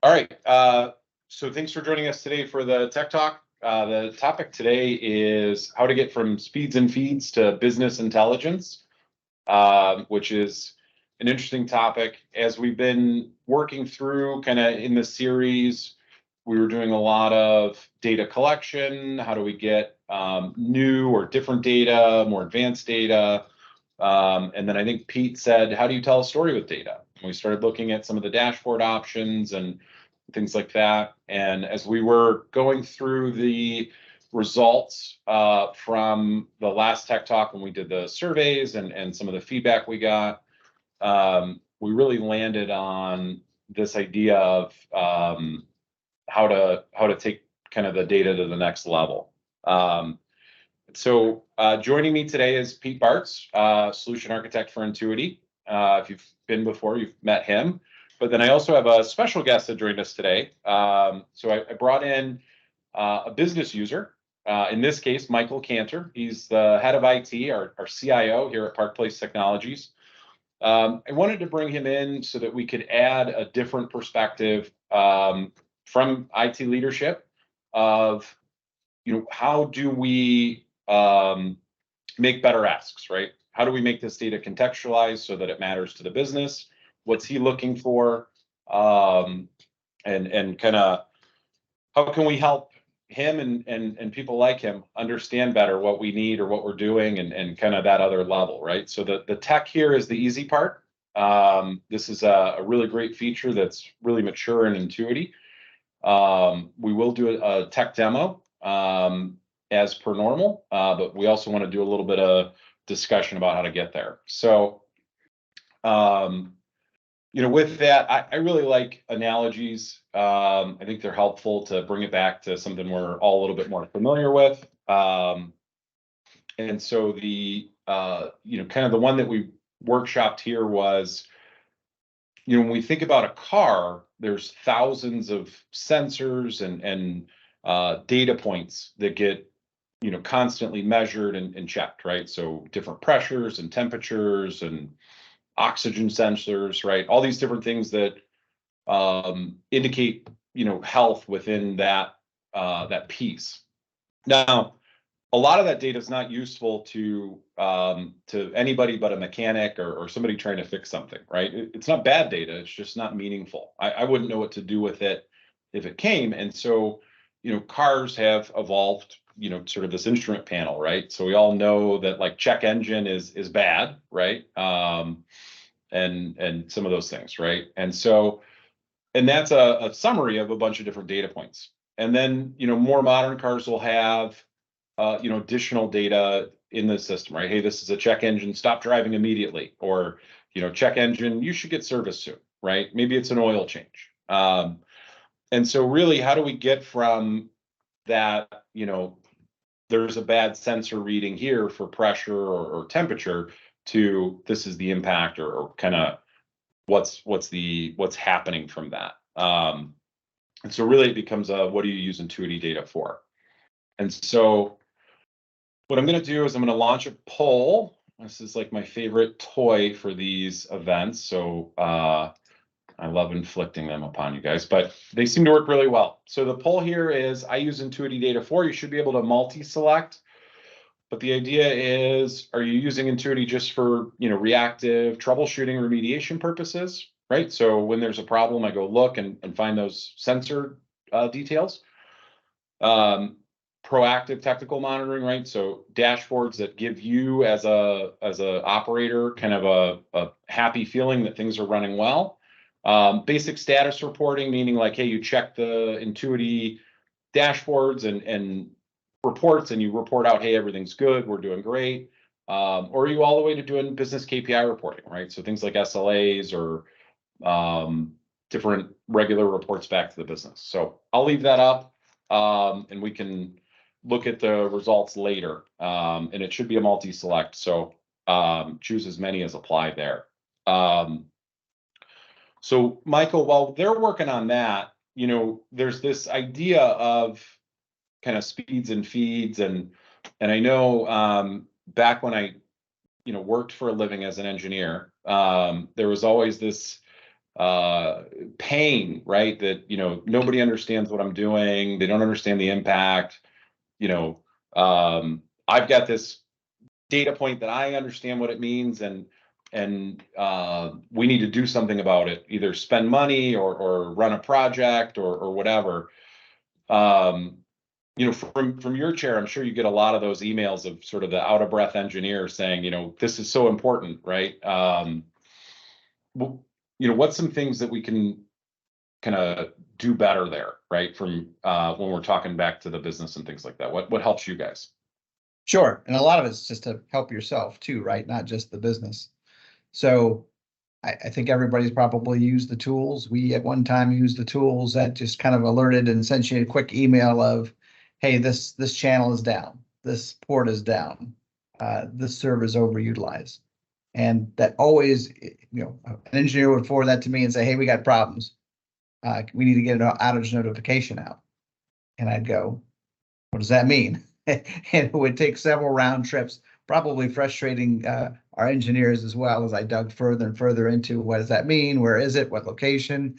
All right. So thanks for joining us today for the Tech Talk. The topic today is how to get from speeds and feeds to business intelligence, which is an interesting topic. As we've been working through kind of in the series, we were doing a lot of data collection. How do we get new or different data, more advanced data? And then I think Pete said, how do you tell a story with data? And we started looking at some of the dashboard options and things like that. And as we were going through the results from the last Tech Talk when we did the surveys and some of the feedback we got, we really landed on this idea of how to take kind of the data to the next level. So joining me today is Pete Bartz, solution architect for Entuity. If you've been before, you've met him. But then I also have a special guest that joined us today. So I brought in a business user, in this case, Michael Cantor. He's the head of IT, our CIO here at Park Place Technologies. I wanted to bring him in so that we could add a different perspective from IT leadership of, how do we make better asks, right? How do we make this data contextualized so that it matters to the business? What's he looking for? And kind of how can we help him and people like him understand better what we need or what we're doing and kind of that other level, right? So the tech here is the easy part. This is a really great feature that's really mature in Entuity. We will do a tech demo as per normal, but we also want to do a little bit of discussion about how to get there. So, with that, I really like analogies. I think they're helpful to bring it back to something we're all a little bit more familiar with. And so the, kind of the one that we workshopped here was, when we think about a car, there's thousands of sensors and data points that get, constantly measured and checked, right? So different pressures and temperatures and oxygen sensors, right? All these different things that indicate, health within that piece. Now, a lot of that data is not useful to anybody but a mechanic or somebody trying to fix something, right? It's not bad data; it's just not meaningful. I wouldn't know what to do with it if it came, and so cars have evolved. Sort of this instrument panel, right? So we all know that like check engine is bad, right? And some of those things, right? And that's a summary of a bunch of different data points. And then more modern cars will have additional data in the system, right? Hey, this is a check engine, stop driving immediately, or check engine, you should get service soon, right? Maybe it's an oil change. And so really, how do we get from that, there's a bad sensor reading here for pressure or temperature to this is the impact or kind of what's happening from that. And so really it becomes what do you use Entuity data for? And so what I'm going to do is I'm going to launch a poll. This is like my favorite toy for these events. So I love inflicting them upon you guys, but they seem to work really well. So the poll here is, I use Entuity data for. You should be able to multi-select, but the idea is, are you using Entuity just for reactive troubleshooting remediation purposes, right? So when there's a problem, I go look and find those sensor details. Proactive technical monitoring, right? So dashboards that give you as a operator kind of a happy feeling that things are running well. Basic status reporting, meaning like, hey, you check the Entuity dashboards and reports and you report out, hey, everything's good, we're doing great. Or are you all the way to doing business KPI reporting, right? So things like SLAs or different regular reports back to the business. So I'll leave that up and we can look at the results later. And it should be a multi-select. So choose as many as apply there. So Michael, while they're working on that, there's this idea of kind of speeds and feeds, and I know back when I worked for a living as an engineer, there was always this pain, right? That, nobody understands what I'm doing. They don't understand the impact. You know, I've got this data point that I understand what it means, and we need to do something about it, either spend money or run a project or whatever. From your chair, I'm sure you get a lot of those emails of sort of the out of breath engineer saying, this is so important, right? What's some things that we can kind of do better there, right? From when we're talking back to the business and things like that. What helps you guys? Sure. And a lot of it's just to help yourself too, right? Not just the business. So I think everybody's probably used the tools. We at one time used the tools that just kind of alerted and sent you a quick email of, hey, this channel is down, this port is down, this server is overutilized. And that always, an engineer would forward that to me and say, hey, we got problems. We need to get an outage notification out. And I'd go, what does that mean? And it would take several round trips, probably frustrating our engineers as well, as I dug further and further into what does that mean? Where is it? What location?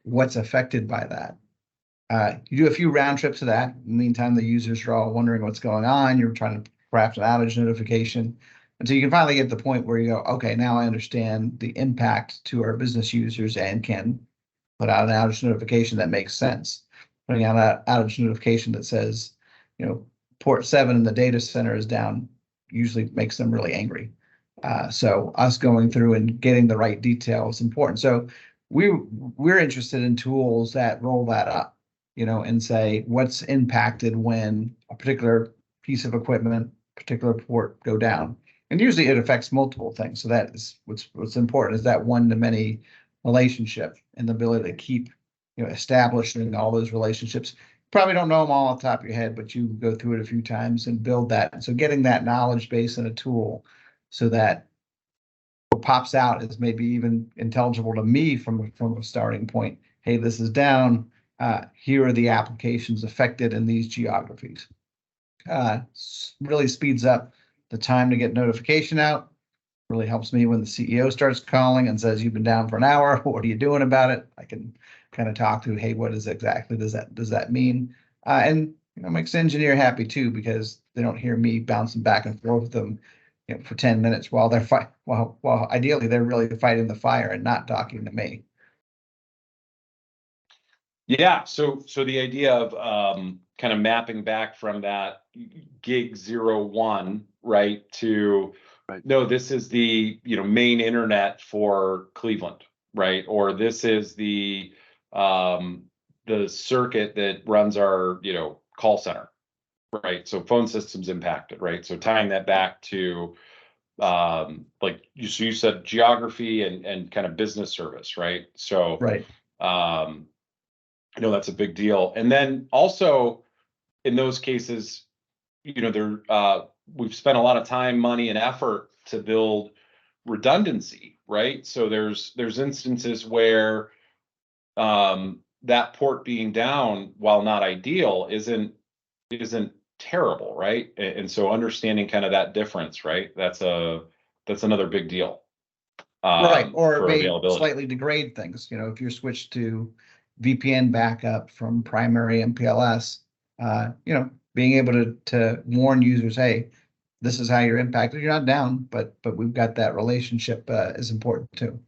What's affected by that? You do a few round trips of that. In the meantime, the users are all wondering what's going on. You're trying to craft an outage notification until you can finally get to the point where you go, okay, now I understand the impact to our business users and can put out an outage notification that makes sense. Putting out an outage notification that says, port 7 in the data center is down usually makes them really angry. So us going through and getting the right detail is important. So we're interested in tools that roll that up, and say what's impacted when a particular piece of equipment, particular port go down. And usually it affects multiple things. So that is what's important is that one-to-many relationship and the ability to keep, establishing all those relationships. Probably don't know them all off the top of your head, but you go through it a few times and build that. And so getting that knowledge base in a tool so that what pops out is maybe even intelligible to me from a starting point. Hey, this is down. Here are the applications affected in these geographies. Really speeds up the time to get notification out. Really helps me when the CEO starts calling and says, you've been down for an hour. What are you doing about it? I can kind of talk through, hey, what is exactly does that mean? And makes the engineer happy too, because they don't hear me bouncing back and forth with them for 10 minutes while they're well, ideally they're really fighting the fire and not talking to me. Yeah, so the idea of kind of mapping back from that gig 01, right, to no, this is the main internet for Cleveland, right, or this is the circuit that runs our call center, right? So phone systems impacted, right? So tying that back to like you said, geography and kind of business service, right? So right. That's a big deal. And then also in those cases, we've spent a lot of time, money, and effort to build redundancy, right? So there's instances where that port being down, while not ideal, isn't terrible, right? And so understanding kind of that difference, right? That's another big deal. Right, or for it may availability. slightly degrade things. If you're switched to VPN backup from primary MPLS, being able to warn users, hey, this is how you're impacted. You're not down, but we've got that relationship is important too.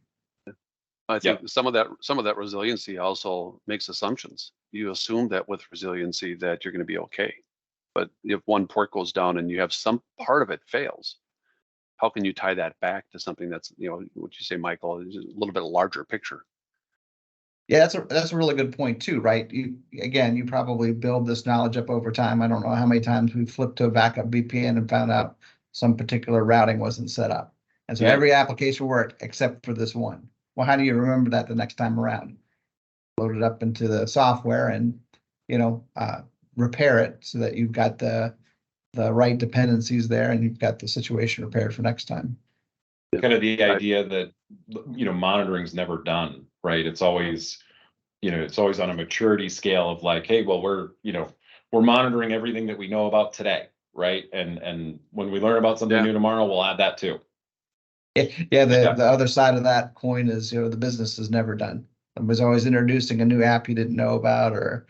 I think some of that resiliency also makes assumptions. You assume that with resiliency that you're going to be okay, but if one port goes down and you have some part of it fails, how can you tie that back to something that's what you say, Michael, is a little bit larger picture? Yeah, that's a really good point too, right? You probably build this knowledge up over time. I don't know how many times we've flipped to a backup VPN and found out some particular routing wasn't set up. And so every application worked except for this one. Well, how do you remember that the next time around? Load it up into the software and, repair it so that you've got the right dependencies there and you've got the situation repaired for next time. Kind of the idea that, monitoring is never done, right? It's always on a maturity scale of like, hey, well, we're monitoring everything that we know about today, right? And when we learn about something new tomorrow, we'll add that too. Yeah, the other side of that coin is, the business is never done. Somebody's always introducing a new app you didn't know about, or,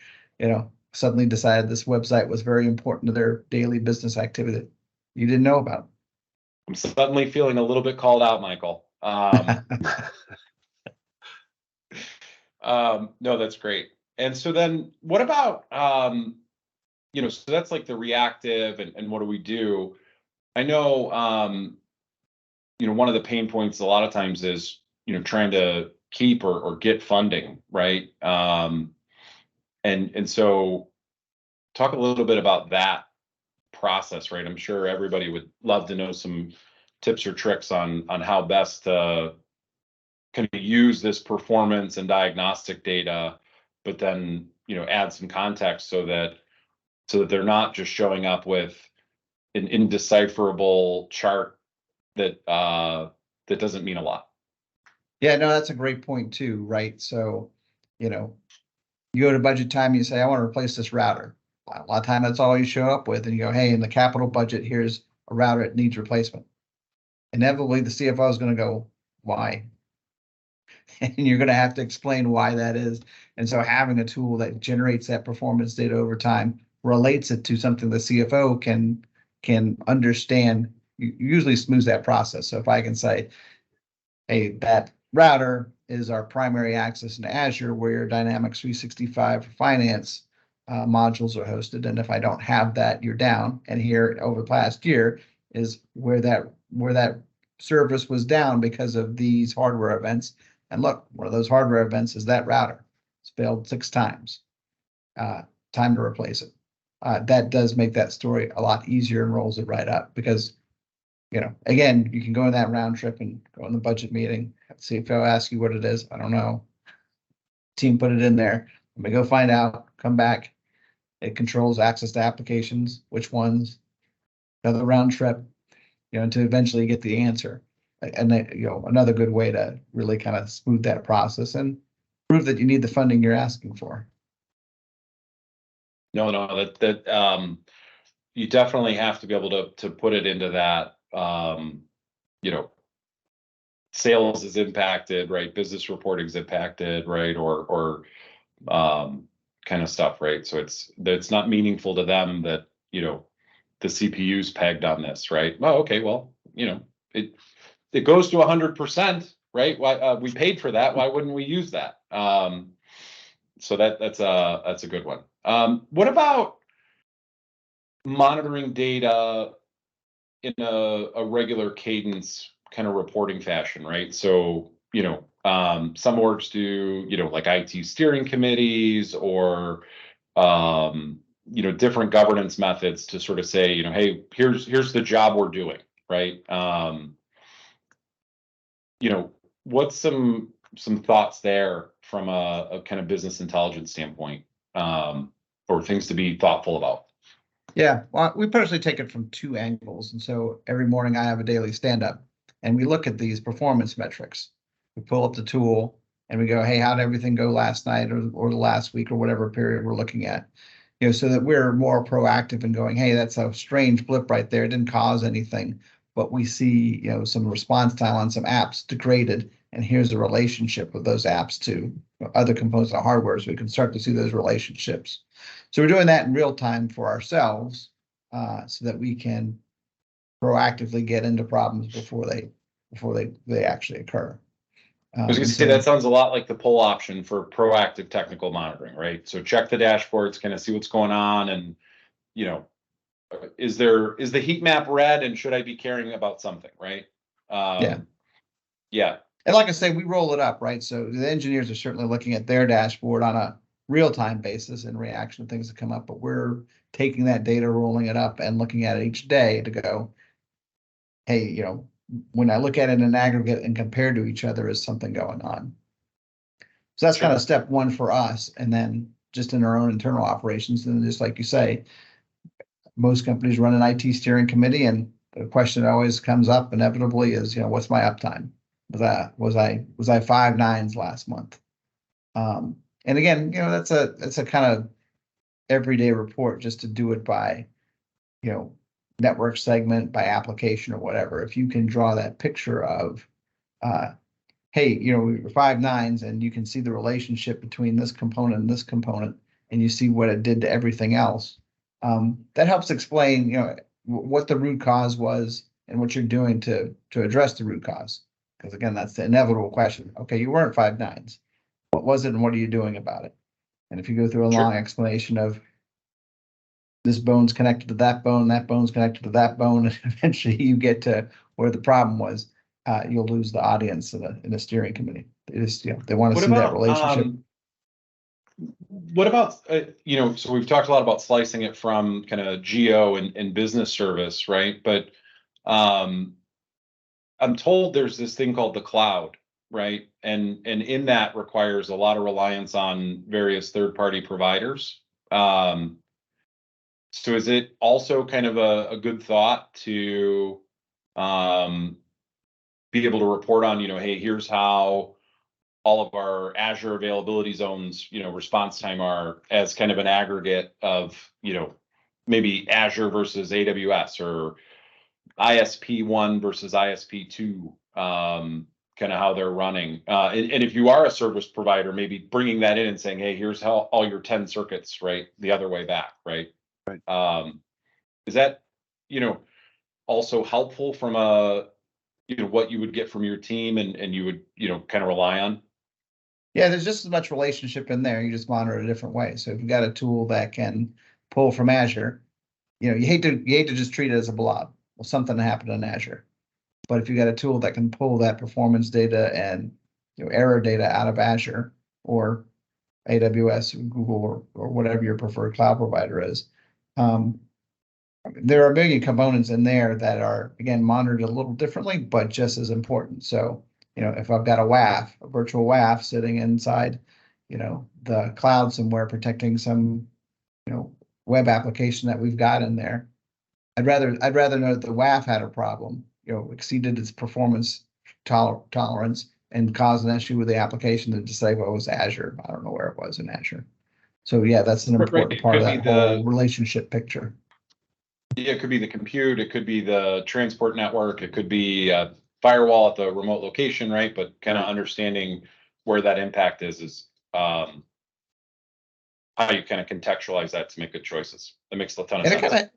suddenly decided this website was very important to their daily business activity that you didn't know about. I'm suddenly feeling a little bit called out, Michael. No, that's great. And so then what about, so that's like the reactive and what do we do? I know, one of the pain points a lot of times is, trying to keep or get funding, right? And so talk a little bit about that process, right? I'm sure everybody would love to know some tips or tricks on how best to kind of use this performance and diagnostic data, but then, add some context so that they're not just showing up with an indecipherable chart that doesn't mean a lot. Yeah, no, that's a great point too, right? So, you go to budget time, you say, I want to replace this router. A lot of time that's all you show up with, and you go, hey, in the capital budget, here's a router that needs replacement. Inevitably, the CFO is going to go, why? And you're going to have to explain why that is. And so having a tool that generates that performance data over time, relates it to something the CFO can understand, usually smooths that process. So if I can say, hey, that router is our primary access in Azure, where your Dynamics 365 for finance modules are hosted. And if I don't have that, you're down. And here over the past year is where that service was down because of these hardware events. And look, one of those hardware events is that router. It's failed 6 times. Time to replace it. That does make that story a lot easier and rolls it right up because, again, you can go in that round trip and go in the budget meeting. See if they'll ask you what it is. I don't know. Team put it in there. Let me go find out. Come back. It controls access to applications, which ones. Another round trip, to eventually get the answer. And another good way to really kind of smooth that process and prove that you need the funding you're asking for. No, that you definitely have to be able to put it into that, sales is impacted, right? Business reporting is impacted, right? Or kind of stuff, right? So it's not meaningful to them that, the CPU's pegged on this, right? Oh, okay, well, it goes to 100%, right? Why we paid for that? Why wouldn't we use that? So that's a good one. What about monitoring data in a regular cadence kind of reporting fashion, right? So, some orgs do, like IT steering committees or, different governance methods to sort of say, hey, here's the job we're doing, right? What's some thoughts there from a kind of business intelligence standpoint, or things to be thoughtful about? Yeah, well, we personally take it from 2 angles. And so every morning I have a daily stand-up and we look at these performance metrics. We pull up the tool and we go, hey, how did everything go last night or the last week or whatever period we're looking at? So that we're more proactive in going, hey, that's a strange blip right there. It didn't cause anything, but we see, some response time on some apps degraded. And here's the relationship with those apps to other components of hardware. So we can start to see those relationships. So we're doing that in real time for ourselves, so that we can proactively get into problems before they actually occur. I was going to say that sounds a lot like the pull option for proactive technical monitoring, right? So check the dashboards, kind of see what's going on, and is the heat map red, and should I be caring about something, right? Yeah. And like I say, we roll it up, right? So the engineers are certainly looking at their dashboard on a real-time basis in reaction to things that come up, but we're taking that data, rolling it up, and looking at it each day to go, hey, when I look at it in aggregate and compare to each other, is something going on? So that's kind of step 1 for us. And then just in our own internal operations, and just like you say, most companies run an IT steering committee, and the question that always comes up inevitably is, what's my uptime? Was I 5 nines last month? And again, that's a kind of everyday report just to do it by, network segment by application or whatever, if you can draw that picture of, hey, we were 5 nines and you can see the relationship between this component and this component, and you see what it did to everything else. That helps explain, what the root cause was and what you're doing to address the root cause. Because again, that's the inevitable question. Okay, you weren't 5 nines. What was it and what are you doing about it? And if you go through a long explanation of this bone's connected to that bone's connected to that bone, and eventually you get to where the problem was, you'll lose the audience in a steering committee. They want to see that relationship. What about, so we've talked a lot about slicing it from kind of geo and business service, right? But I'm told there's this thing called the cloud, right? And in that requires a lot of reliance on various third-party providers. So is it also kind of a good thought to be able to report on, hey, here's how all of our Azure availability zones, response time are, as kind of an aggregate of, maybe Azure versus AWS or ISP1 versus ISP2, kind of how they're running. And if you are a service provider, maybe bringing that in and saying, hey, here's how all your 10 circuits, right, the other way back, right? Right. Is that, also helpful from what you would get from your team and you would, kind of rely on? Yeah, there's just as much relationship in there. You just monitor it a different way. So if you got a tool that can pull from Azure, you hate to just treat it as a blob. Well, something happened in Azure. But if you got a tool that can pull that performance data and error data out of Azure or AWS, or Google, or whatever your preferred cloud provider is, there are a million components in there that are, again, monitored a little differently, but just as important. So, if I've got a virtual WAF sitting inside, the cloud somewhere protecting some, web application that we've got in there, I'd rather know that the WAF had a problem, exceeded its performance tolerance and caused an issue with the application than to say, well, it was Azure. I don't know where it was in Azure. So yeah, that's an important part of that whole relationship picture. Yeah, it could be the compute, it could be the transport network, it could be a firewall at the remote location, right? But kind of understanding where that impact is how you kind of contextualize that to make good choices. That makes a ton of sense.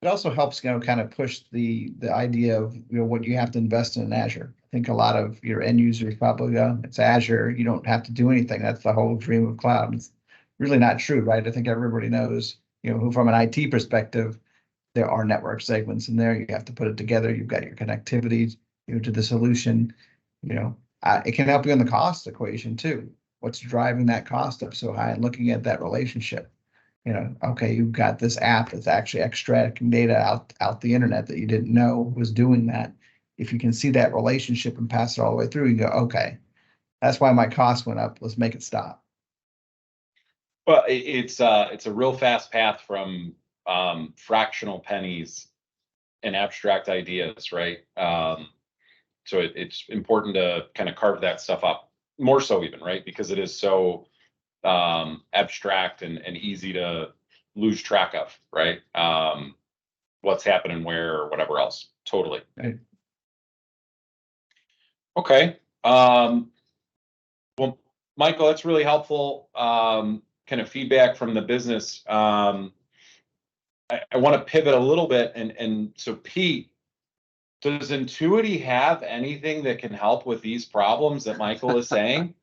It also helps, kind of push the idea of, what you have to invest in Azure. I think a lot of your end users probably go, it's Azure, you don't have to do anything. That's the whole dream of cloud. It's really not true, right? I think everybody knows, who from an IT perspective, there are network segments in there. You have to put it together. You've got your connectivity, to the solution. It can help you in the cost equation too. What's driving that cost up so high? And looking at that relationship. Okay, you've got this app that's actually extracting data out the internet that you didn't know was doing that. If you can see that relationship and pass it all the way through, you go, okay, that's why my cost went up. Let's make it stop. Well, it's a real fast path from fractional pennies and abstract ideas, right? So it's important to kind of carve that stuff up more so even, right? Because it is so abstract and easy to lose track of, right? What's happening where or whatever else. Totally. Right. Okay. Well, Michael, that's really helpful. Kind of feedback from the business. I want to pivot a little bit, and so Pete, does Entuity have anything that can help with these problems that Michael is saying?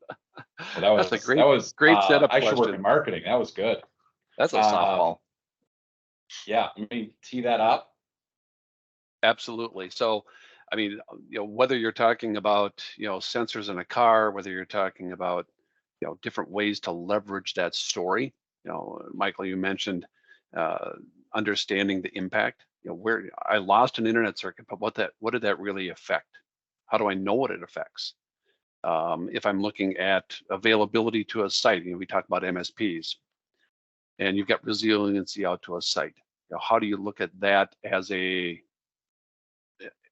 Well, That's a great setup. I should work in marketing. That was good. That's a softball. Yeah, let me tee that up. Absolutely. So, I mean, whether you're talking about, sensors in a car, whether you're talking about, different ways to leverage that story, Michael, you mentioned understanding the impact, where I lost an internet circuit, but what did that really affect? How do I know what it affects? If I'm looking at availability to a site, we talk about MSPs, and you've got resiliency out to a site. How do you look at that as an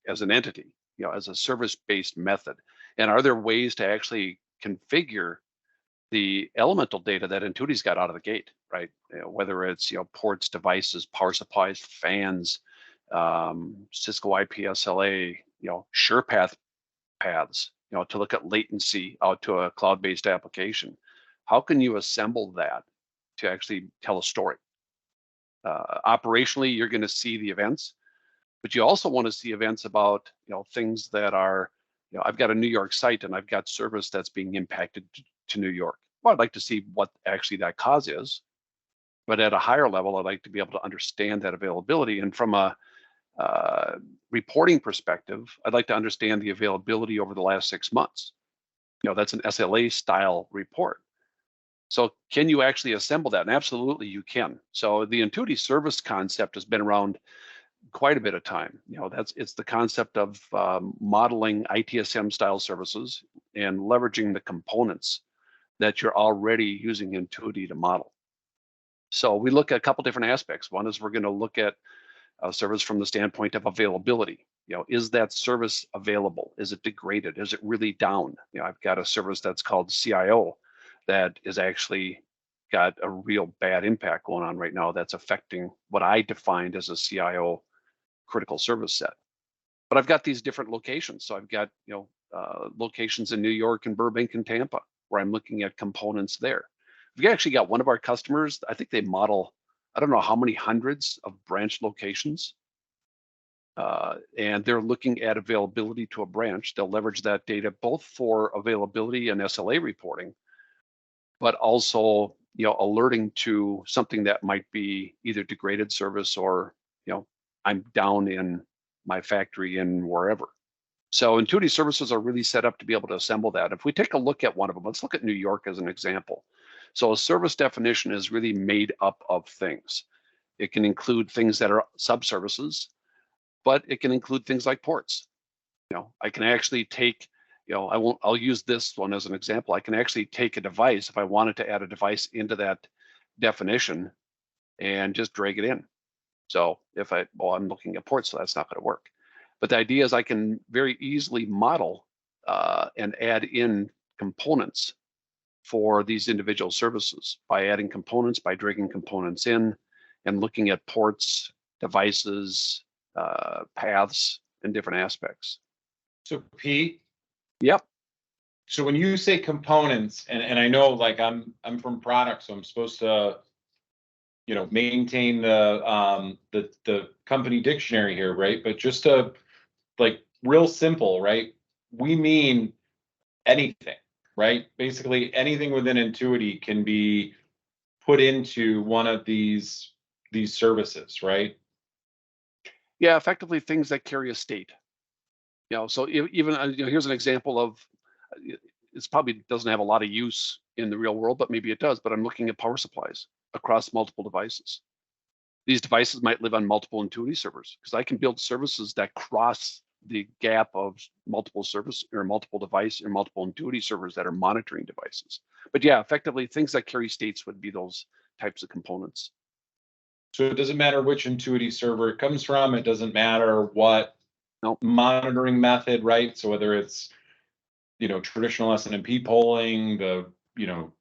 entity, as a service-based method? And are there ways to actually configure the elemental data that Entuity's got out of the gate, right? Whether it's ports, devices, power supplies, fans, Cisco IPSLA, SurePath paths, to look at latency out to a cloud-based application. How can you assemble that to actually tell a story? Operationally, you're going to see the events, but you also want to see events about, things that are, I've got a New York site and I've got service that's being impacted to New York. Well, I'd like to see what actually that cause is, but at a higher level, I'd like to be able to understand that availability. And from a reporting perspective, I'd like to understand the availability over the last 6 months. That's an SLA style report. So can you actually assemble that? And absolutely you can. So the Entuity service concept has been around quite a bit of time. It's the concept of modeling ITSM style services and leveraging the components that you're already using Entuity to model. So we look at a couple different aspects. One is we're going to look at a service from the standpoint of availability. Is that service available? Is it degraded? Is it really down? I've got a service that's called CIO that is actually got a real bad impact going on right now that's affecting what I defined as a CIO critical service set. But I've got these different locations. So I've got, locations in New York and Burbank and Tampa where I'm looking at components there. We've actually got one of our customers, I think they model, I don't know how many hundreds of branch locations. And they're looking at availability to a branch. They'll leverage that data both for availability and SLA reporting, but also, alerting to something that might be either degraded service or, I'm down in my factory in wherever. So Entuity services are really set up to be able to assemble that. If we take a look at one of them, let's look at New York as an example. So a service definition is really made up of things. It can include things that are subservices, but it can include things like ports. I can actually take, I'll use this one as an example. I can actually take a device if I wanted to add a device into that definition and just drag it in. So if I'm looking at ports, so that's not going to work. But the idea is I can very easily model and add in components for these individual services by adding components, by dragging components in and looking at ports, devices, paths, and different aspects. So Pete, Yep. so when you say components, and I know like I'm from product, so I'm supposed to, maintain the company dictionary here, right? But just to like real simple, right? We mean anything, right? Basically anything within Entuity can be put into one of these services, right? Yeah, effectively things that carry a state. So even here's an example of it's probably doesn't have a lot of use in the real world, but maybe it does. But I'm looking at power supplies across multiple devices. These devices might live on multiple Entuity servers because I can build services that cross the gap of multiple service or multiple device or multiple Entuity servers that are monitoring devices. But yeah, effectively things that carry states would be those types of components. So it doesn't matter which Entuity server it comes from. It doesn't matter what monitoring method, right? So whether it's, traditional SNMP polling, the,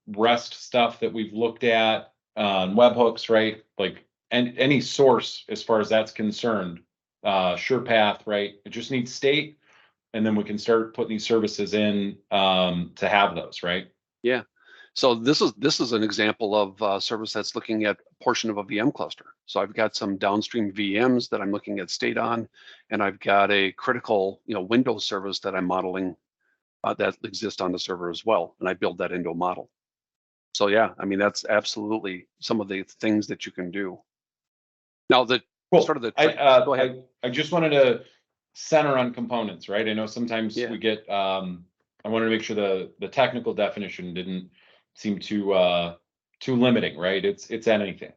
REST stuff that we've looked at on webhooks, right? Like, and any source as far as that's concerned, SurePath, right? It just needs state, and then we can start putting these services in to have those, right? Yeah. So this is an example of a service that's looking at a portion of a VM cluster. So I've got some downstream VMs that I'm looking at state on, and I've got a critical, Windows service that I'm modeling that exists on the server as well, and I build that into a model. So yeah, I mean that's absolutely some of the things that you can do. Now the Cool. sort of the go ahead. I just wanted to center on components, right? I know sometimes we get. I wanted to make sure the technical definition didn't seem too limiting, right? It's anything.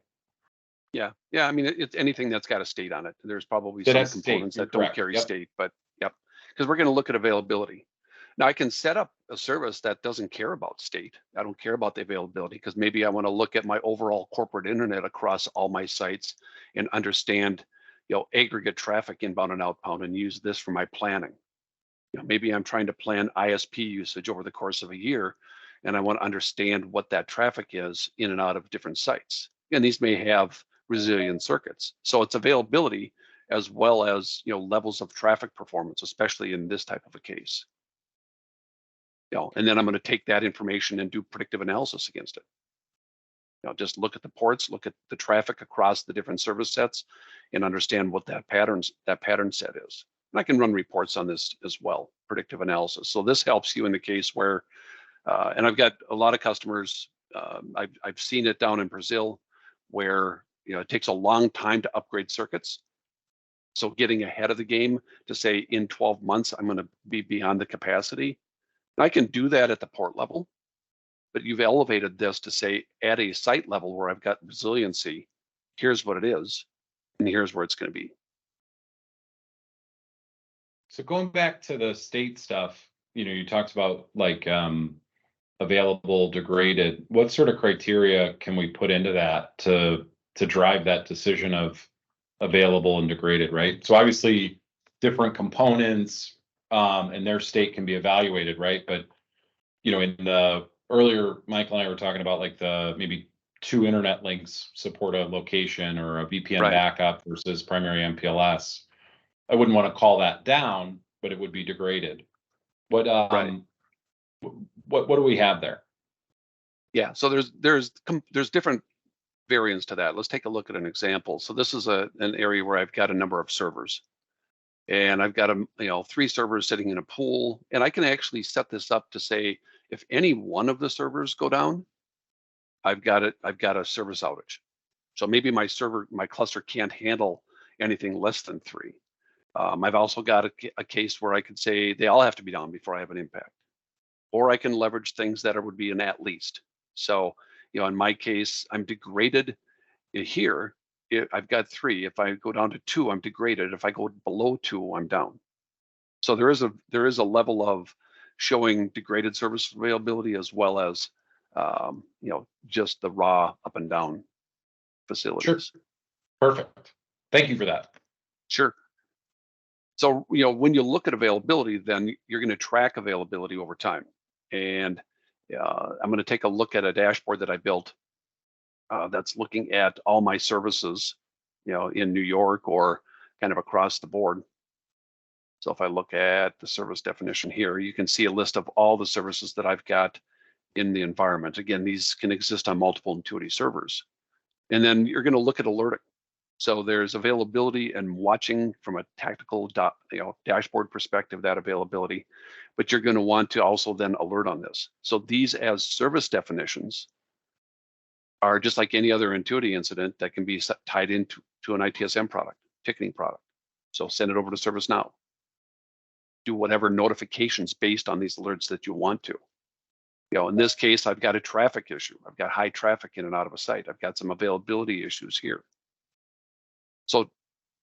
Yeah. I mean it's anything that's got a state on it. There's probably some components that don't carry state, but yep, because we're going to look at availability. Now I can set up a service that doesn't care about state. I don't care about the availability because maybe I want to look at my overall corporate internet across all my sites and understand, aggregate traffic inbound and outbound and use this for my planning. Maybe I'm trying to plan ISP usage over the course of a year and I want to understand what that traffic is in and out of different sites. And these may have resilient circuits. So it's availability as well as, levels of traffic performance, especially in this type of a case. And then I'm going to take that information and do predictive analysis against it. Just look at the ports, look at the traffic across the different service sets, and understand what that pattern set is. And I can run reports on this as well, predictive analysis. So this helps you in the case where, and I've got a lot of customers, I've seen it down in Brazil, where it takes a long time to upgrade circuits. So getting ahead of the game to say in 12 months, I'm going to be beyond the capacity. And I can do that at the port level. But you've elevated this to say at a site level where I've got resiliency, here's what it is, and here's where it's going to be. So going back to the state stuff, you talked about like available, degraded. What sort of criteria can we put into that to drive that decision of available and degraded, right? So obviously different components and their state can be evaluated, right? But in the earlier, Michael and I were talking about like the maybe 2 internet links support a location or a VPN backup versus primary MPLS. I wouldn't want to call that down, but it would be degraded. What do we have there? Yeah, so there's different variants to that. Let's take a look at an example. So this is an area where I've got a number of servers, and I've got 3 servers sitting in a pool, and I can actually set this up to say if any one of the servers go down, I've got a service outage. So maybe my cluster can't handle anything less than 3. I've also got a case where I could say they all have to be down before I have an impact, or I can leverage things that would be an at least. So in my case, I'm degraded here. I've got 3. If I go down to 2, I'm degraded. If I go below 2, I'm down. So there is a level of showing degraded service availability as well as just the raw up and down facilities. Sure. Perfect. Thank you for that. Sure. So when you look at availability, then you're going to track availability over time. And I'm going to take a look at a dashboard that I built that's looking at all my services, in New York or kind of across the board. So if I look at the service definition here, you can see a list of all the services that I've got in the environment. Again, these can exist on multiple Entuity servers. And then you're going to look at alerting. So there's availability and watching from a tactical dashboard perspective, that availability, but you're going to want to also then alert on this. So these as service definitions are just like any other Entuity incident that can be tied into an ITSM product, ticketing product. So send it over to ServiceNow. Do whatever notifications based on these alerts that you want to. In this case, I've got a traffic issue. I've got high traffic in and out of a site. I've got some availability issues here. So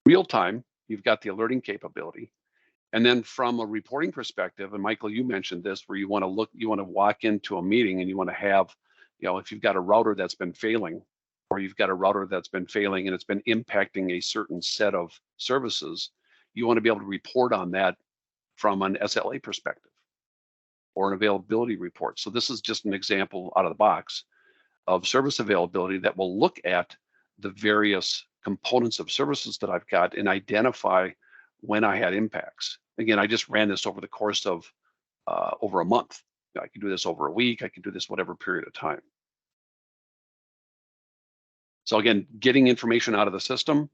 real time, you've got the alerting capability. And then from a reporting perspective, and Michael, you mentioned this, where you want to walk into a meeting and you want to have, if you've got a router that's been failing, or you've got a router that's been failing and it's been impacting a certain set of services, you want to be able to report on that from an SLA perspective or an availability report. So this is just an example out of the box of service availability that will look at the various components of services that I've got and identify when I had impacts. Again, I just ran this over the course of over a month. I can do this over a week. I can do this whatever period of time. So again, getting information out of the system,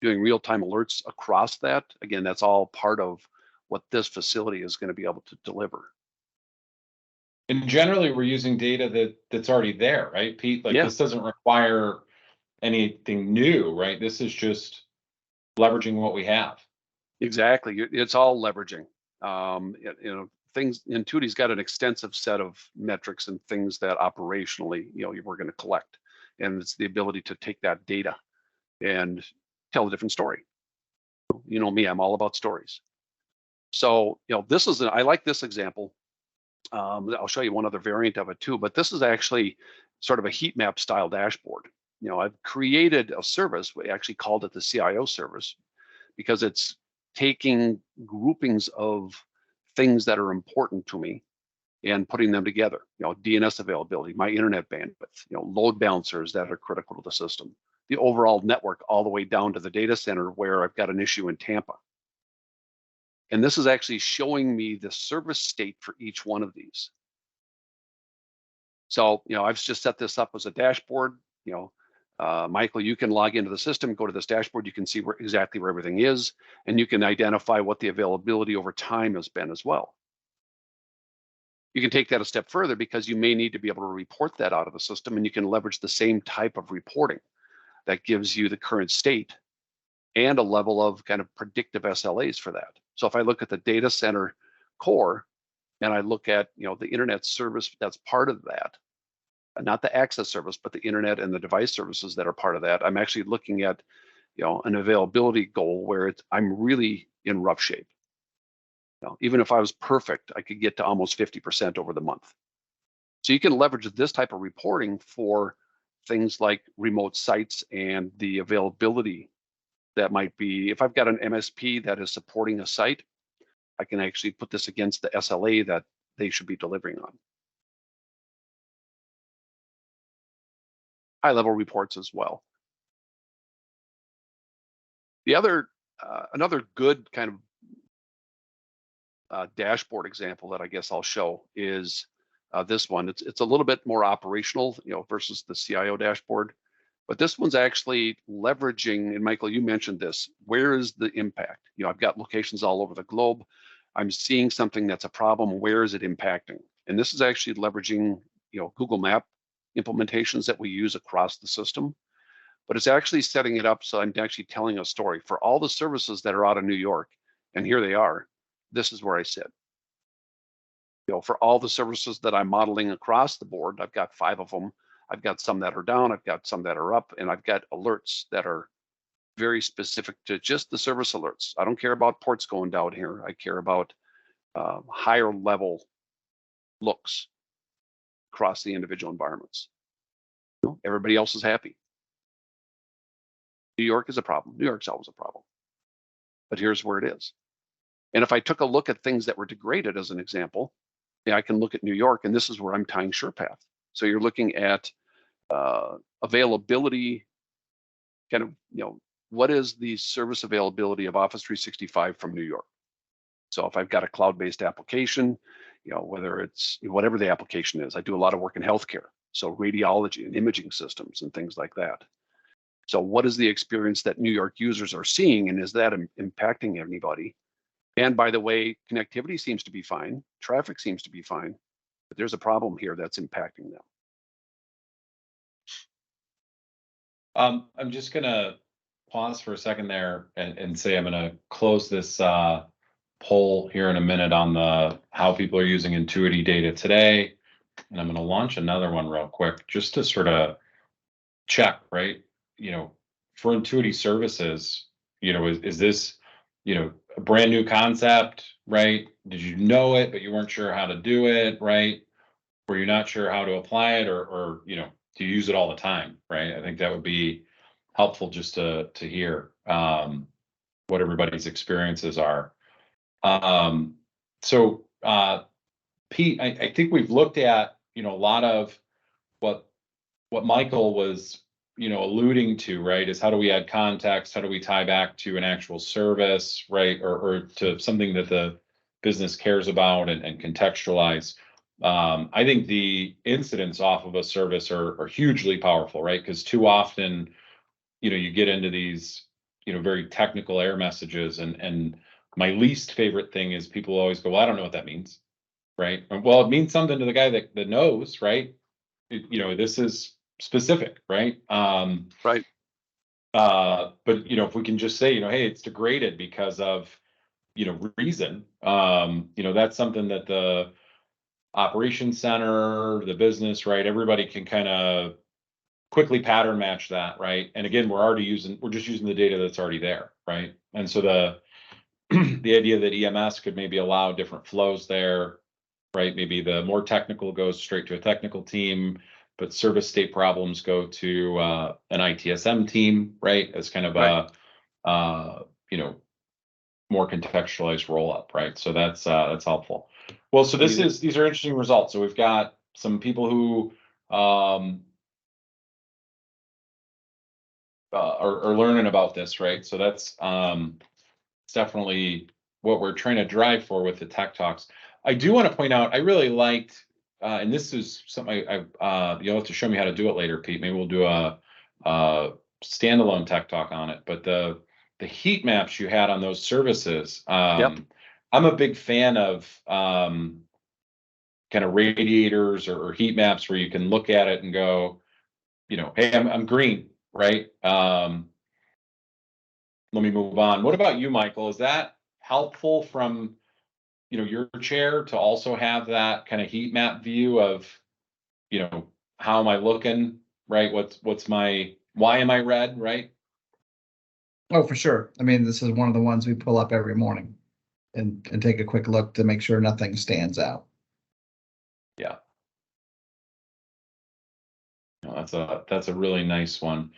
doing real-time alerts across that. Again, that's all part of what this facility is going to be able to deliver. And generally, we're using data that's already there, right, Pete? Like This doesn't require anything new, right? This is just leveraging what we have. Exactly. It's all leveraging. Things. Entuity's got an extensive set of metrics and things that operationally, we're going to collect, and it's the ability to take that data and tell a different story. You know me, I'm all about stories. So, I like this example. I'll show you one other variant of it too, but this is actually sort of a heat map style dashboard. I've created a service. We actually called it the CIO service because it's taking groupings of things that are important to me and putting them together. DNS availability, my internet bandwidth, load balancers that are critical to the system, the overall network all the way down to the data center where I've got an issue in Tampa. And this is actually showing me the service state for each one of these. So, I've just set this up as a dashboard. Michael, you can log into the system, go to this dashboard, you can see exactly where everything is, and you can identify what the availability over time has been as well. You can take that a step further because you may need to be able to report that out of the system, and you can leverage the same type of reporting that gives you the current state and a level of kind of predictive SLAs for that. So if I look at the data center core and I look at the internet service that's part of that, not the access service, but the internet and the device services that are part of that, I'm actually looking at an availability goal where I'm really in rough shape. Even if I was perfect, I could get to almost 50% over the month. So you can leverage this type of reporting for things like remote sites and the availability that might be. If I've got an MSP that is supporting a site, I can actually put this against the SLA that they should be delivering on. High-level reports as well. The other, another good kind of dashboard example that I guess I'll show is this one. It's a little bit more operational, versus the CIO dashboard, but this one's actually leveraging. And Michael, you mentioned this. Where is the impact? I've got locations all over the globe. I'm seeing something that's a problem. Where is it impacting? And this is actually leveraging, Google Map implementations that we use across the system. But it's actually setting it up so I'm actually telling a story for all the services that are out of New York, and here they are. This is where I sit. For all the services that I'm modeling across the board, I've got 5 of them. I've got some that are down, I've got some that are up, and I've got alerts that are very specific to just the service alerts. I don't care about ports going down here. I care about higher level looks across the individual environments. Everybody else is happy. New York is a problem. New York's always a problem. But here's where it is. And if I took a look at things that were degraded as an example, I can look at New York, and this is where I'm tying SurePath. So you're looking at availability, kind of, what is the service availability of Office 365 from New York? So if I've got a cloud-based application, whether it's whatever the application is, I do a lot of work in healthcare, so radiology and imaging systems and things like that. So what is the experience that New York users are seeing, and is that impacting anybody? And by the way, connectivity seems to be fine, traffic seems to be fine, but there's a problem here that's impacting them. I'm just gonna pause for a second there and say I'm gonna close this poll here in a minute on the how people are using Entuity data today, and I'm gonna launch another one real quick just to sort of check, right? For Entuity services, is this a brand new concept, right? Did you know it but you weren't sure how to do it, right? Were you not sure how to apply it, or do you use it all the time, right? I think that would be helpful just to hear what everybody's experiences are. So Pete, I think we've looked at a lot of what Michael was alluding to, right? Is how do we add context? How do we tie back to an actual service, right? Or to something that the business cares about and contextualize. I think the incidents off of a service are hugely powerful, right? Because too often, you get into these, very technical error messages, and my least favorite thing is people always go, well, I don't know what that means, right? Well, it means something to the guy that knows, right? This is specific, right? Right. But if we can just say, hey, it's degraded because of, reason, that's something that the operations center, the business, right? Everybody can kind of quickly pattern match that, right? And again, we're just using the data that's already there, right? And so the idea that EMS could maybe allow different flows there, right? Maybe the more technical goes straight to a technical team, but service state problems go to an ITSM team, right? As kind of right. a more contextualized roll up, right? So that's helpful. Well, so these are interesting results. So we've got some people who are learning about this, right? So that's it's definitely what we're trying to drive for with the tech talks. I do want to point out, I really liked, and this is something you'll have to show me how to do it later, Pete. Maybe we'll do a standalone tech talk on it. But the heat maps you had on those services, Yep. I'm a big fan of kind of radiators or heat maps where you can look at it and go, hey, I'm green, right? Let me move on. What about you, Michael? Is that helpful from your chair to also have that kind of heat map view of how am I looking, right? Why am I red, right? Oh, for sure. I mean, this is one of the ones we pull up every morning and take a quick look to make sure nothing stands out. Yeah. No, that's a really nice one.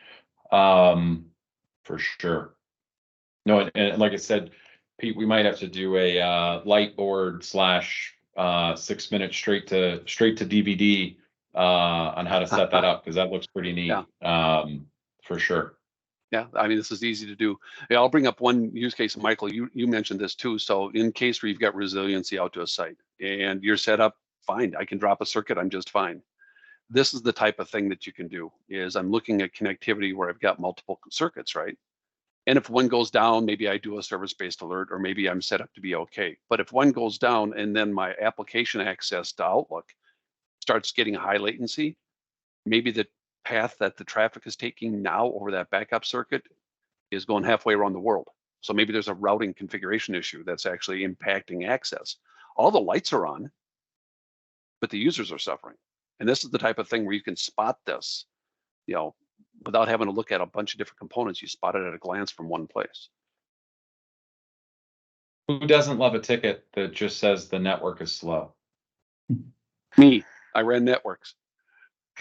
For sure. No, and like I said, Pete, we might have to do a light board / 6-minute straight to DVD on how to set that up, because that looks pretty neat. Yeah. For sure. Yeah, I mean, this is easy to do. Yeah, I'll bring up one use case, Michael. You mentioned this too. So in case where you've got resiliency out to a site and you're set up fine, I can drop a circuit, I'm just fine. This is the type of thing that you can do. Is I'm looking at connectivity where I've got multiple circuits, right? And if one goes down, maybe I do a service-based alert, or maybe I'm set up to be okay. But if one goes down and then my application access to Outlook starts getting high latency, maybe the path that the traffic is taking now over that backup circuit is going halfway around the world. So maybe there's a routing configuration issue that's actually impacting access. All the lights are on, but the users are suffering. And this is the type of thing where you can spot this, without having to look at a bunch of different components. You spot it at a glance from one place. Who doesn't love a ticket that just says the network is slow? Me, I ran networks.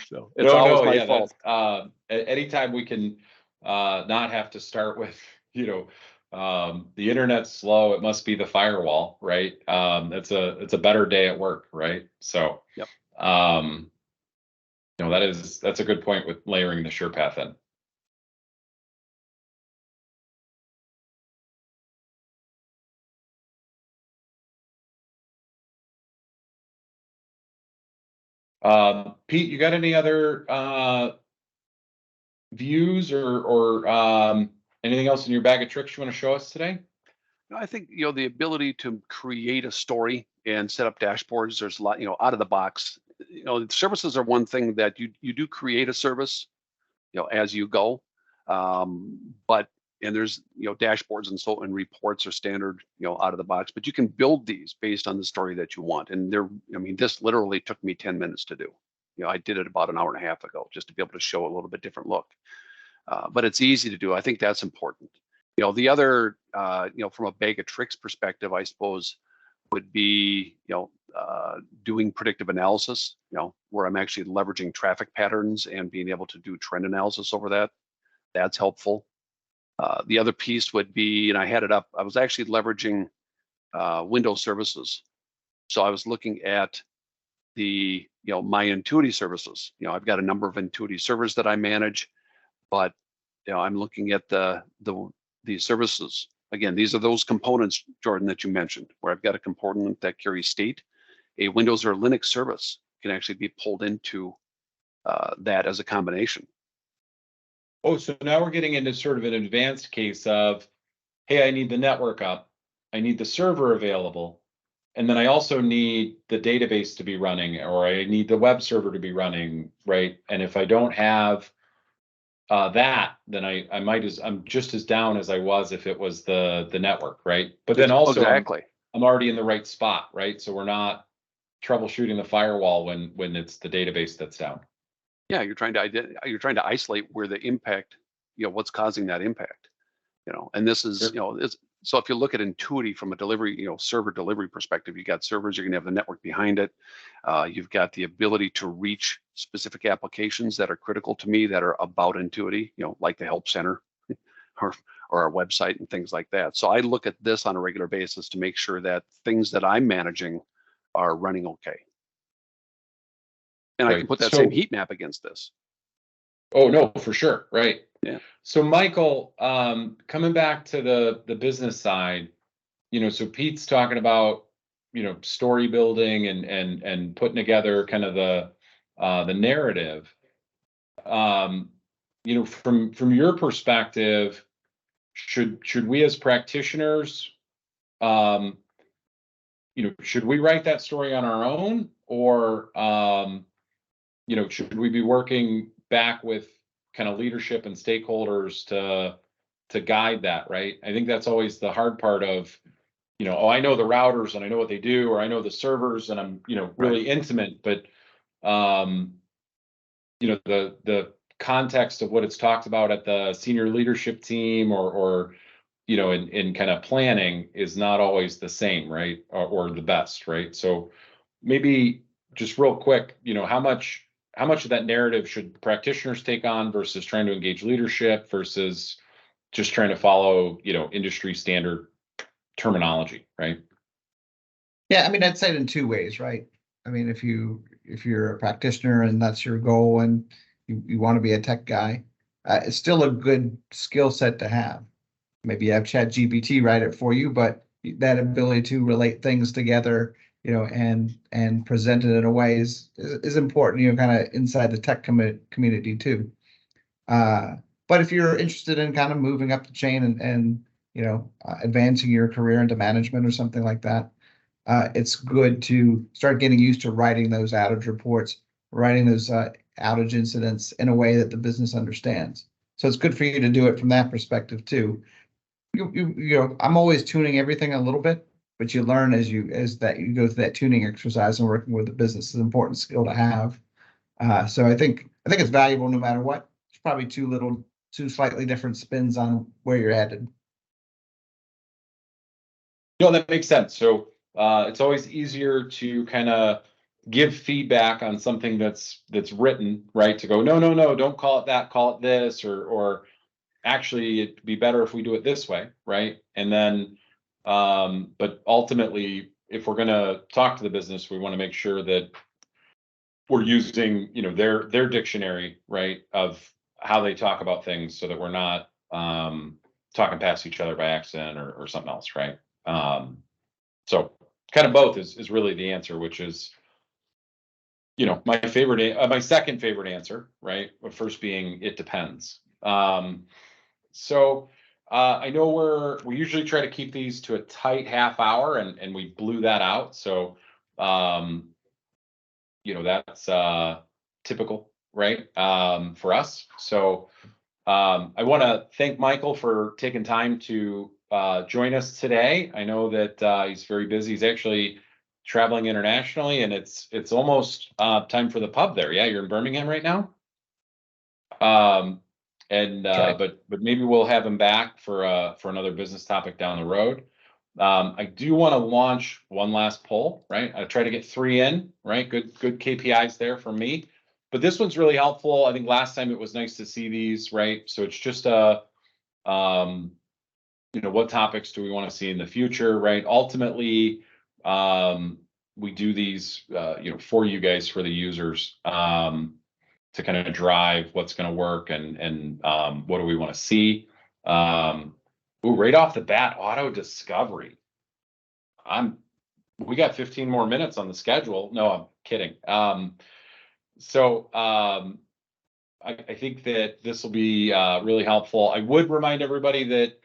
So it's always my fault. Anytime we can not have to start with, the internet's slow, it must be the firewall, right? It's a better day at work, right? So, yep. That's a good point with layering the SurePath in. Pete, you got any other views or anything else in your bag of tricks you want to show us today? I think the ability to create a story and set up dashboards. There's a lot, out of the box. Services are one thing that you do create a service, as you go, but there's dashboards and reports are standard, out of the box. But you can build these based on the story that you want. And this literally took me 10 minutes to do. I did it about an hour and a half ago just to be able to show a little bit different look. But it's easy to do. I think that's important. The other, from a bag of tricks perspective, I suppose, would be, doing predictive analysis, where I'm actually leveraging traffic patterns and being able to do trend analysis over that. That's helpful. The other piece would be, and I had it up, I was actually leveraging Windows services. So I was looking at the, my Entuity services. I've got a number of Entuity servers that I manage, but I'm looking at the services. Again, these are those components, Jordan, that you mentioned, where I've got a component that carries state. A Windows or Linux service can actually be pulled into that as a combination. Oh, so now we're getting into sort of an advanced case of, hey, I need the network up, I need the server available, and then I also need the database to be running, or I need the web server to be running, right? And if I don't have that, then I'm just as down as I was if it was the network, right? But then also exactly, I'm already in the right spot, right? So we're not troubleshooting the firewall when it's the database that's down. Yeah, you're trying to isolate where the impact, what's causing that impact, and this is, Sure. So if you look at Entuity from a delivery, server delivery perspective, you got servers, you're gonna have the network behind it. You've got the ability to reach specific applications that are critical to me that are about Entuity, like the help center or our website and things like that. So I look at this on a regular basis to make sure that things that I'm managing are running okay. And I can put that same heat map against this. Oh, no, for sure. Right. Yeah. So Michael, coming back to the business side, so Pete's talking about, story building and putting together kind of the narrative. From your perspective, should we as practitioners, um, should we write that story on our own, or should we be working back with kind of leadership and stakeholders to guide that, right? I think that's always the hard part of, oh, I know the routers and I know what they do, or I know the servers and I'm, really intimate, but the context of what it's talked about at the senior leadership team or in kind of planning is not always the same, right? Or the best, right? So maybe just real quick, how much of that narrative should practitioners take on versus trying to engage leadership versus just trying to follow, industry standard terminology, right? Yeah, I mean, I'd say it in two ways, right? I mean, if you're a practitioner and that's your goal and you want to be a tech guy, it's still a good skill set to have. Maybe you have Chat GPT write it for you, but that ability to relate things together, and present it in a way is important, kind of inside the tech community too. But if you're interested in kind of moving up the chain and advancing your career into management or something like that, it's good to start getting used to writing those outage reports, writing those outage incidents in a way that the business understands. So it's good for you to do it from that perspective too. I'm always tuning everything a little bit, but you learn as you go through that tuning exercise, and working with the business is an important skill to have. So I think it's valuable no matter what. It's probably two slightly different spins on where you're headed. No, that makes sense. So it's always easier to kind of give feedback on something that's written, right? To go, no, no, no, don't call it that, call it this, or actually it'd be better if we do it this way, right? And then, but ultimately, if we're going to talk to the business, we want to make sure that we're using, their dictionary, right, of how they talk about things, so that we're not talking past each other by accident or something else, right? So kind of both is really the answer, which is, my second favorite answer, right? But first being, it depends. So I know we usually try to keep these to a tight half hour, and we blew that out. So that's typical, right? For us. So I want to thank Michael for taking time to join us today. I know that he's very busy. He's actually traveling internationally, and it's almost time for the pub there. Yeah, you're in Birmingham right now. And Right. but maybe we'll have him back for another business topic down the road. I do want to launch one last poll, right? I try to get 3 in, right? Good KPIs there for me. But this one's really helpful. I think last time it was nice to see these, right? So it's just what topics do we want to see in the future, right? Ultimately, we do these, for you guys, for the users, to kind of drive what's going to work and what do we want to see. Right off the bat, auto discovery. We got 15 more minutes on the schedule. No, I'm kidding. So I think that this will be really helpful. I would remind everybody that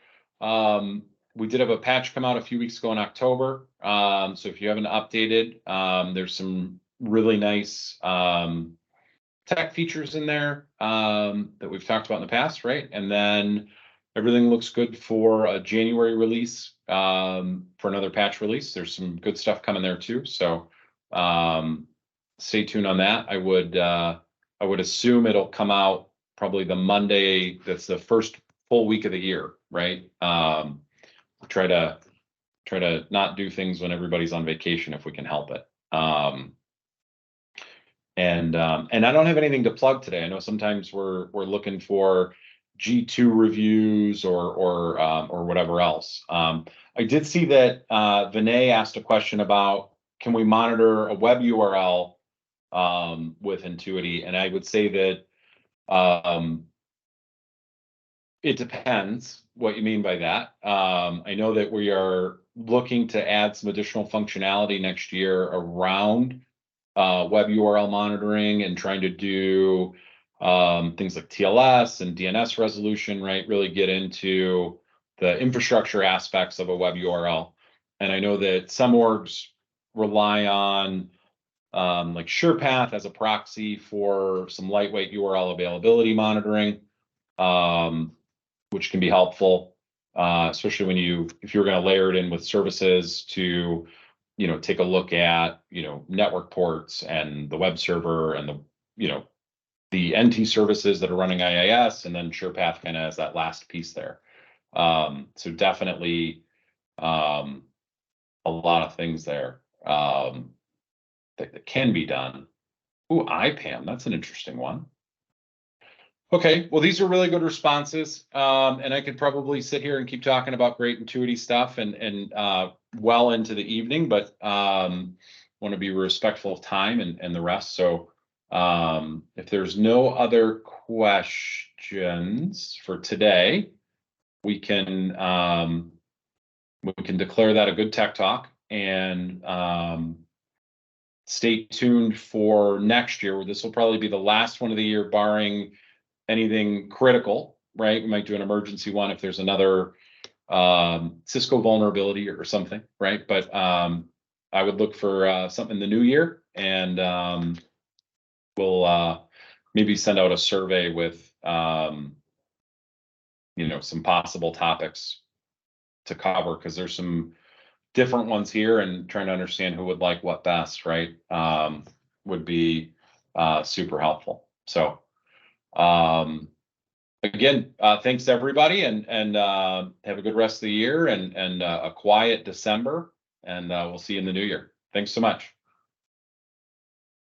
we did have a patch come out a few weeks ago in October. So if you haven't updated, there's some really nice tech features in there that we've talked about in the past, right? And then everything looks good for a January release, for another patch release. There's some good stuff coming there too. So stay tuned on that. I would assume it'll come out probably the Monday that's the first full week of the year, right? Try to not do things when everybody's on vacation if we can help it. And I don't have anything to plug today. I know sometimes we're looking for G2 reviews or whatever else. I did see that Vinay asked a question about, can we monitor a web URL with Entuity? And I would say that It depends what you mean by that. I know that we are looking to add some additional functionality next year around web URL monitoring and trying to do things like TLS and DNS resolution, right? Really get into the infrastructure aspects of a web URL. And I know that some orgs rely on like SurePath as a proxy for some lightweight URL availability monitoring, which can be helpful, especially when if you're going to layer it in with services to, take a look at, network ports and the web server and the NT services that are running IIS, and then SurePath kind of has that last piece there. So definitely a lot of things there that can be done. Ooh, IPAM, that's an interesting one. Okay, well, these are really good responses. And I could probably sit here and keep talking about great Entuity stuff and well into the evening, but want to be respectful of time and the rest. So if there's no other questions for today, we can declare that a good tech talk, and stay tuned for next year. This will probably be the last one of the year, barring anything critical, right? We might do an emergency one if there's another Cisco vulnerability or something, right? But I would look for something in the new year, and we'll maybe send out a survey with some possible topics to cover, because there's some different ones here, and trying to understand who would like what best, right? Would be super helpful. So again, thanks everybody, and have a good rest of the year, and a quiet December, and we'll see you in the new year. Thanks so much.